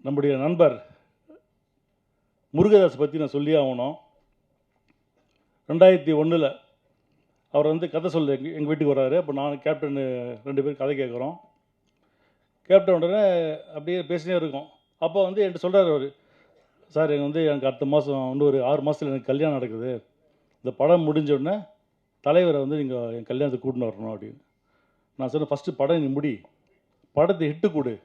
நம்முடைய நண்பர் முருகதாஸ் பற்றி நான் சொல்லி ஆகணும். 2001 அவர் வந்து கதை சொல்ல எங்கள் வீட்டுக்கு வர்றாரு. அப்போ நான் கேப்டன் 2 பேரும் கதை கேட்குறோம். கேப்டன் உடனே அப்படியே பேசினே இருக்கோம். அப்போ வந்து என்கிட்ட சொல்கிறார் அவர், சார் எனக்கு அடுத்த மாதம் இன்னும் ஒரு 6 மாதத்தில் எனக்கு கல்யாணம் நடக்குது. இந்த படம் முடிஞ்ச உடனே தலைவரை வந்து நீங்கள் என் கல்யாணத்துக்கு கூட்டின்னு வரணும் அப்படின்னு. நான் சொன்னேன், ஃபஸ்ட்டு படம் நீ முடி, படத்தை ஹிட்டு கொடு,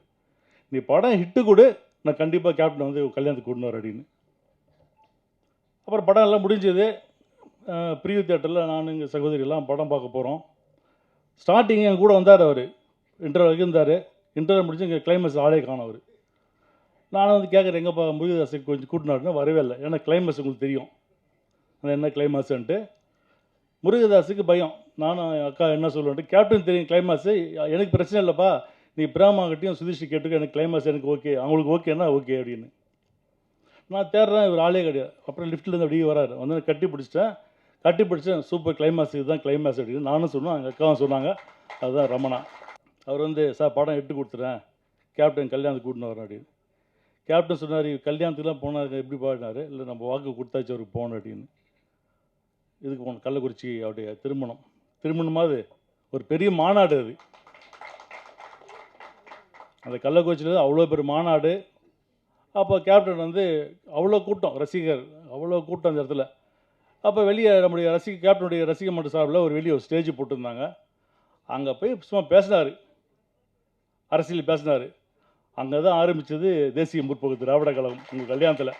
நீ படம் ஹிட்டு கொடு, நான் கண்டிப்பாக கேப்டன் வந்து கல்யாணத்துக்கு கூட்டின்னு வரேன் அப்படின்னு. அப்புறம் படம் எல்லாம் முடிஞ்சது. பிரிவு தியேட்டரில் நான் எங்கள் சகோதரியெல்லாம் படம் பார்க்க போகிறோம். ஸ்டார்டிங் என் கூட வந்தார் அவர், இன்டர்வல் இருந்தார். இன்டர்வல் முடிஞ்சு இங்கே கிளைமேக்ஸ் ஆளே காணும் அவர். நானும் வந்து கேட்குறேன், எங்கப்பா முருகதாஸுக்கு கொஞ்சம் கூட்டினாருன்னா வரவே இல்லை. ஏன்னா கிளைமேக்ஸ் உங்களுக்கு தெரியும், அது என்ன கிளைமேக்ஸுன்ட்டு. முருகதாஸுக்கு பயம். நானும் அக்கா என்ன சொல்லுவேன்ட்டு, கேப்டன் தெரியும் கிளைமேக்ஸு, எனக்கு பிரச்சனை இல்லைப்பா, நீ பிரேமாகிட்டையும் சுதீஷ் கேட்டுக்க, எனக்கு கிளைமேக்ஸ் எனக்கு ஓகே, அவங்களுக்கு ஓகேன்னா ஓகே அப்படின்னு. நான் தேடுறேன், இவர் ஆளே கிடையாது. அப்புறம் லிஃப்ட்லேருந்து அப்படியே வராரு, வந்து கட்டி பிடிச்சேன். சூப்பர் கிளைமேக்ஸ், இதுதான் கிளைமேக்ஸ் அப்படின்னு நானும் சொன்னேன், எங்கள் அக்காவும் சொன்னாங்க. அதுதான் ரமணா. அவர் வந்து, சார் படம் எட்டு கொடுத்துறேன், கேப்டன் கல்யாணத்துக்கு கூட்டின்னு வரேன் அப்படின்னு. கேப்டன் சொன்னார், கல்யாணத்துக்குலாம் போனார் எப்படி பாடினார், இல்லை நம்ம வாக்கு கொடுத்தாச்சு அவருக்கு போகணும் அப்படின்னு. இதுக்கு போகணும், கள்ளக்குறிச்சி அவருடைய திருமணமாவது ஒரு பெரிய மாநாடு அது. அந்த கள்ளக்குறிச்சியில் அவ்வளோ பெரிய மாநாடு. அப்போ கேப்டன் வந்து அவ்வளோ கூட்டம், ரசிகர் அவ்வளோ கூட்டம் அந்த இடத்துல. அப்போ வெளியே நம்முடைய கேப்டனுடைய ரசிகர் மன்ற சார்பில் வெளியே ஒரு ஸ்டேஜ் போட்டிருந்தாங்க. அங்கே போய் சும்மா பேசினார், அரசியல் பேசினார். அங்கே தான் ஆரம்பித்தது தேசிய முற்போக்கு திராவிட கழகம் உங்கள் கல்யாணத்தில்.